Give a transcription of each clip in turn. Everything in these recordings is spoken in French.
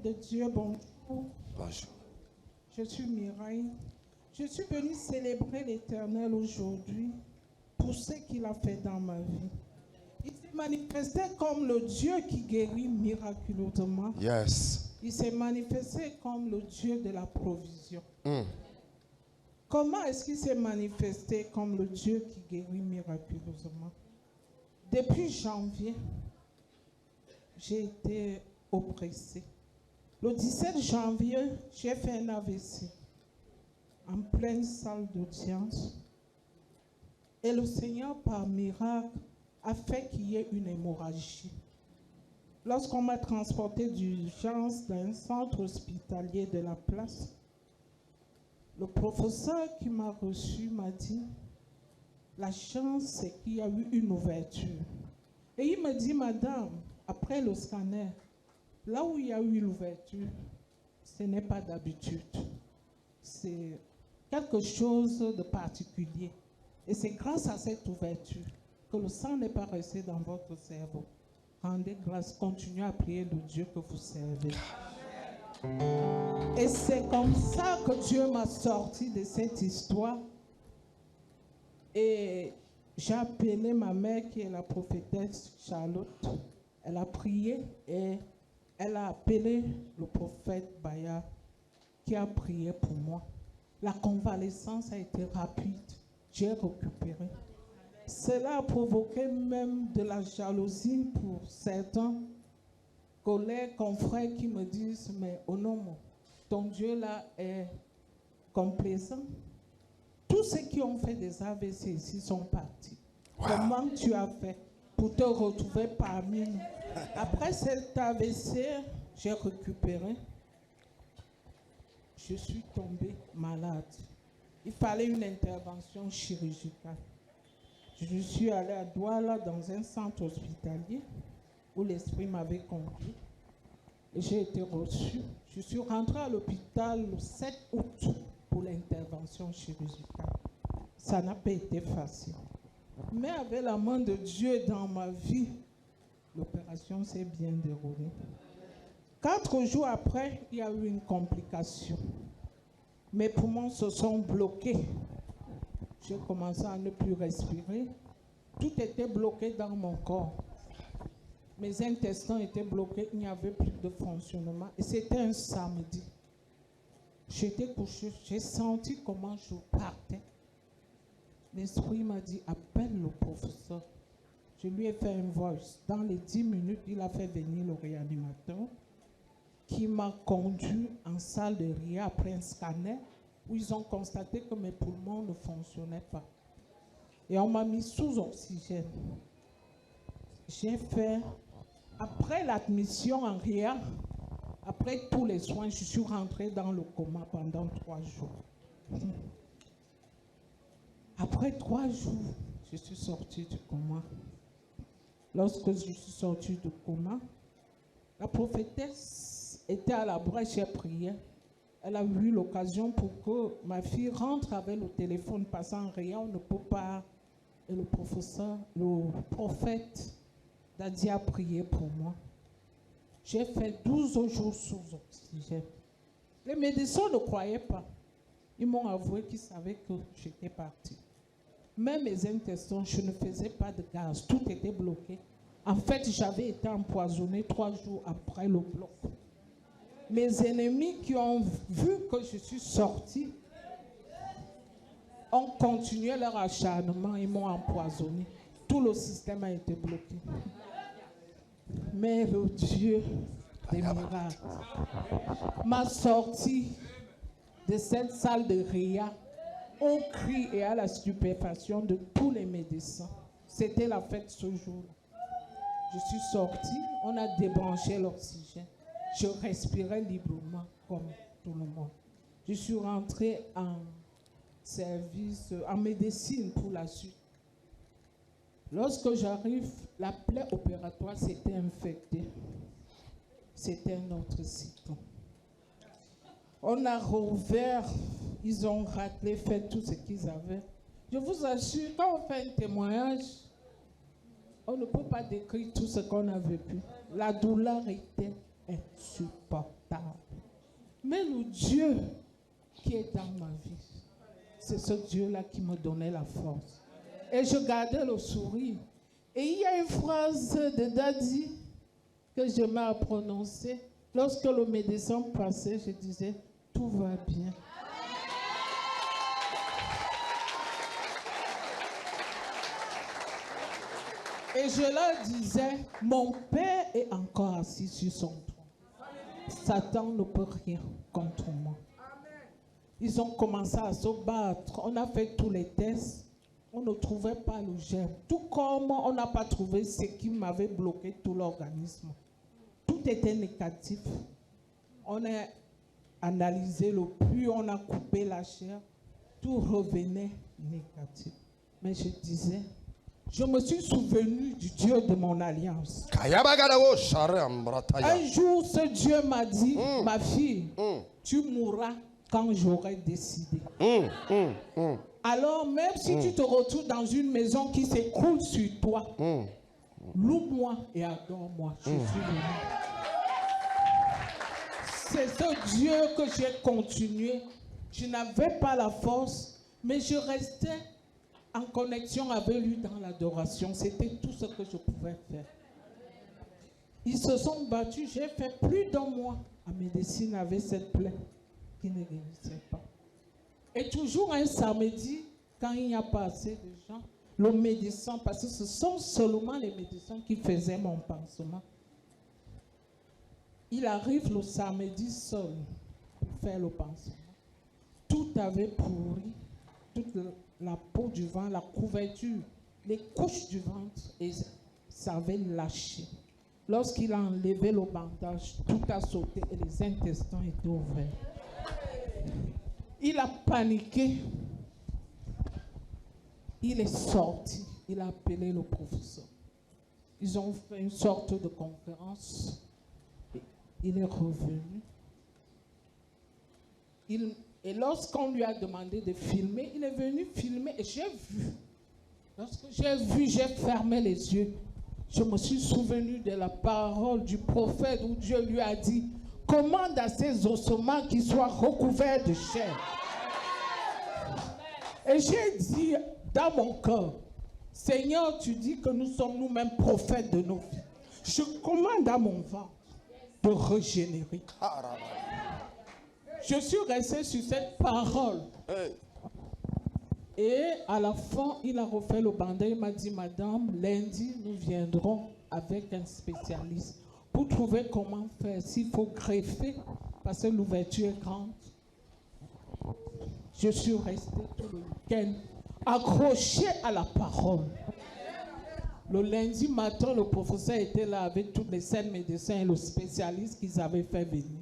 de Dieu, bonjour. Bonjour. Je suis Mireille. Je suis venue célébrer l'Éternel aujourd'hui pour ce qu'il a fait dans ma vie. Il s'est manifesté comme le Dieu qui guérit miraculeusement. Yes. Il s'est manifesté comme le Dieu de la provision. Comment est-ce qu'il s'est manifesté comme le Dieu qui guérit miraculeusement? Depuis janvier, j'ai été oppressée. Le 17 janvier, j'ai fait un AVC en pleine salle d'audience. Et le Seigneur, par miracle, a fait qu'il y ait une hémorragie. Lorsqu'on m'a transporté d'urgence dans un centre hospitalier de la place, le professeur qui m'a reçu m'a dit, la chance c'est qu'il y a eu une ouverture. Et il me dit, madame, après le scanner, là où il y a eu l'ouverture, ce n'est pas d'habitude. C'est quelque chose de particulier. Et c'est grâce à cette ouverture que le sang n'est pas resté dans votre cerveau. Rendez grâce, continuez à prier le Dieu que vous servez. Et c'est comme ça que Dieu m'a sorti de cette histoire. Et j'ai appelé ma mère qui est la prophétesse Charlotte. Elle a prié et elle a appelé le prophète Baya qui a prié pour moi. La convalescence a été rapide. J'ai récupéré. Cela a provoqué même de la jalousie pour certains collègues, confrères qui me disent, mais oh non, ton Dieu là est complaisant. Tous ceux qui ont fait des AVC ici sont partis. Wow. Comment tu as fait pour te retrouver parmi nous? Après cet AVC, j'ai récupéré. Je suis tombée malade. Il fallait une intervention chirurgicale. Je suis allée à Douala dans un centre hospitalier où l'Esprit m'avait conduit. Et j'ai été reçue. Je suis rentrée à l'hôpital le 7 août pour l'intervention chirurgicale. Ça n'a pas été facile. Mais avec la main de Dieu dans ma vie, l'opération s'est bien déroulée. 4 jours après, il y a eu une complication. Mes poumons se sont bloqués. J'ai commencé à ne plus respirer. Tout était bloqué dans mon corps. Mes intestins étaient bloqués, il n'y avait plus de fonctionnement. Et c'était un samedi. J'étais couchée, j'ai senti comment je partais. L'Esprit m'a dit, appelle le professeur. Je lui ai fait un voice. Dans les 10 minutes, il a fait venir le réanimateur qui m'a conduit en salle de RIA après un scanner où ils ont constaté que mes poumons ne fonctionnaient pas. Et on m'a mis sous oxygène. J'ai fait, après l'admission en RIA, après tous les soins, je suis rentrée dans le coma pendant 3 jours. Après 3 jours, je suis sortie du coma. Lorsque je suis sortie du coma, la prophétesse était à la brèche et priait. Elle a eu l'occasion pour que ma fille rentre avec le téléphone passant en RIA, on ne peut pas. Et le professeur, le prophète Dadi a prié pour moi. J'ai fait 12 jours sous oxygène. Les médecins ne croyaient pas. Ils m'ont avoué qu'ils savaient que j'étais partie. Même mes intestins, je ne faisais pas de gaz. Tout était bloqué. En fait, j'avais été empoisonnée 3 jours après le bloc. Mes ennemis qui ont vu que je suis sortie ont continué leur acharnement, ils m'ont empoisonné. Tout le système a été bloqué. Mais le Dieu des miracles m'a sorti de cette salle de RIA au cri et à la stupéfaction de tous les médecins. C'était la fête ce jour-là. Je suis sortie, on a débranché l'oxygène. Je respirais librement comme tout le monde. Je suis rentrée en service, en médecine pour la suite. Lorsque j'arrive, la plaie opératoire s'était infectée. C'était un autre cycle. On a rouvert, ils ont raclé, fait tout ce qu'ils avaient. Je vous assure, quand on fait un témoignage, on ne peut pas décrire tout ce qu'on a vécu. La douleur était insupportable. table. Mais le Dieu qui est dans ma vie, c'est ce Dieu-là qui me donnait la force. Et je gardais le sourire. Et il y a une phrase de Daddy que j'aimais à prononcer. Lorsque le médecin passait, je disais, tout va bien. Et je leur disais, mon père est encore assis sur son trône. Satan ne peut rien contre moi. Ils ont commencé à se battre. On a fait tous les tests. On ne trouvait pas le germe. Tout comme on n'a pas trouvé ce qui m'avait bloqué tout l'organisme. Tout était négatif. On a analysé le pouls, on a coupé la chair. Tout revenait négatif. Mais je disais, je me suis souvenu du Dieu de mon alliance. Un jour, ce Dieu m'a dit, ma fille, tu mourras quand j'aurai décidé. Alors, même si tu te retrouves dans une maison qui s'écroule sur toi, loue-moi et adore-moi. Je suis venu. C'est ce Dieu que j'ai continué. Je n'avais pas la force, mais je restais en connexion avec lui dans l'adoration. C'était tout ce que je pouvais faire. Ils se sont battus. J'ai fait plus d'un mois à médecine avec cette plaie qui ne guérissait pas. Et toujours un samedi, quand il n'y a pas assez de gens, le médecin, parce que ce sont seulement les médecins qui faisaient mon pansement, il arrive le samedi seul pour faire le pansement. Tout avait pourri, toute la peau du ventre, la couverture, les couches du ventre, et ça avait lâché. Lorsqu'il a enlevé le bandage, tout a sauté et les intestins étaient ouverts. Il a paniqué. Il est sorti. Il a appelé le professeur. Ils ont fait une sorte de conférence. Il est revenu. Et lorsqu'on lui a demandé de filmer, il est venu filmer et j'ai vu. Lorsque j'ai vu, j'ai fermé les yeux. Je me suis souvenu de la parole du prophète où Dieu lui a dit, commande à ces ossements qu'ils soient recouverts de chair. Et j'ai dit dans mon cœur, Seigneur, tu dis que nous sommes nous-mêmes prophètes de nos vies. Je commande à mon ventre de régénérer. Je suis resté sur cette parole. Et à la fin, il a refait le bandage. Il m'a dit, madame, lundi, nous viendrons avec un spécialiste pour trouver comment faire. S'il faut greffer, parce que l'ouverture est grande. Je suis resté tout le week-end accroché à la parole. Le lundi matin, le professeur était là avec tous les 7 médecins et le spécialiste qu'ils avaient fait venir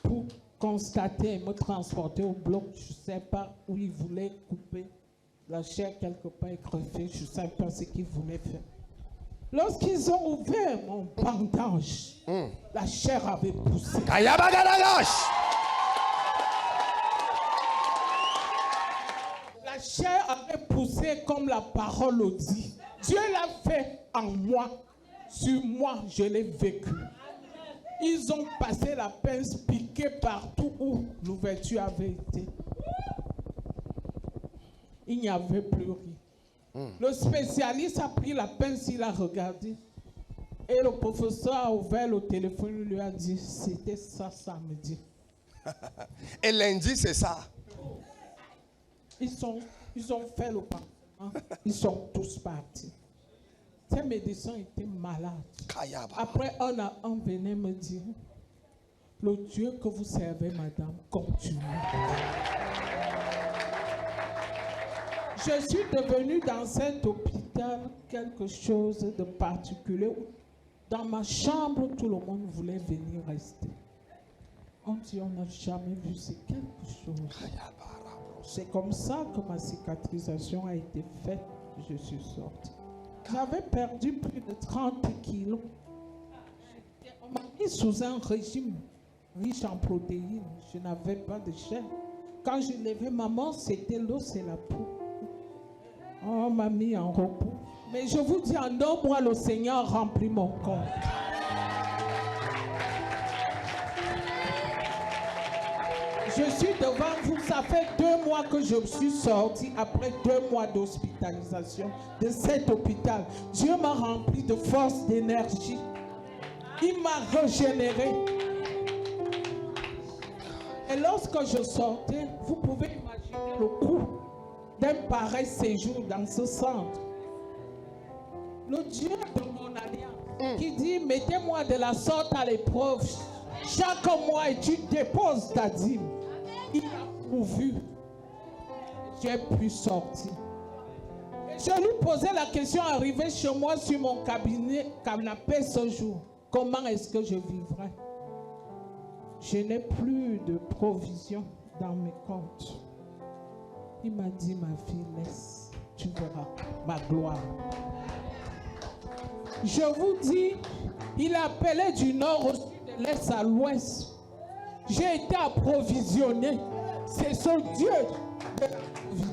pour constater et me transporter au bloc. Je ne sais pas où ils voulaient couper la chair quelque part et greffer. Je ne sais pas ce qu'ils voulaient faire. Lorsqu'ils ont ouvert mon bandage, la chair avait poussé. La chair avait poussé comme la parole le dit. Dieu l'a fait en moi. Sur moi, je l'ai vécu. Ils ont passé la pince piquée partout où l'ouverture avait été. Il n'y avait plus rien. Le spécialiste a pris la pince, il a regardé. Et le professeur a ouvert le téléphone, il lui a dit, c'était ça samedi. Et lundi, c'est ça. Ils ont fait le pansement. Ils sont tous partis. Ces médecins étaient malades. Après, un venait me dire, le Dieu que vous servez, madame, continue. Je suis devenue dans cet hôpital quelque chose de particulier. Dans ma chambre, tout le monde voulait venir rester. On dit, on n'a jamais vu, c'est quelque chose. C'est comme ça que ma cicatrisation a été faite. Je suis sortie. J'avais perdu plus de 30 kilos. On m'a mis sous un régime riche en protéines. Je n'avais pas de chair. Quand je levais ma main, c'était l'os et la peau. On m'a mis en repos. Mais je vous dis, en un mois, le Seigneur remplit mon corps. Je suis devant vous, ça fait 2 mois que je suis sorti après 2 mois d'hospitalisation de cet hôpital. Dieu m'a rempli de force, d'énergie. Il m'a régénéré. Et lorsque je sortais, vous pouvez imaginer le coût d'un pareil séjour dans ce centre. Le Dieu de mon alliance qui dit, mettez-moi de la sorte à l'épreuve chaque mois et tu déposes ta dîme. Il a pourvu. J'ai pu sortir. Et je lui posais la question arrivée chez moi sur mon canapé ce jour. Comment est-ce que je vivrai? Je n'ai plus de provision dans mes comptes. Il m'a dit, ma fille, laisse, tu verras ma gloire. Je vous dis, il a appelé du nord au sud, de l'est à l'ouest. J'ai été approvisionné. C'est ce Dieu de la vie.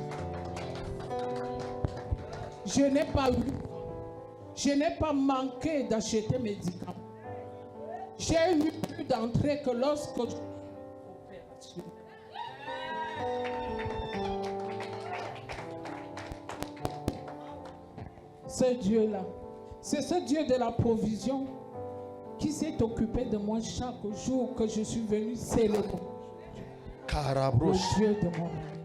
Je n'ai pas eu. Je n'ai pas manqué d'acheter médicaments. J'ai eu plus d'entrée que lorsque je suis opération. Ce Dieu-là, c'est ce Dieu de la provision qui s'est occupé de moi chaque jour que je suis venu célébrer. Le Dieu de mon âme.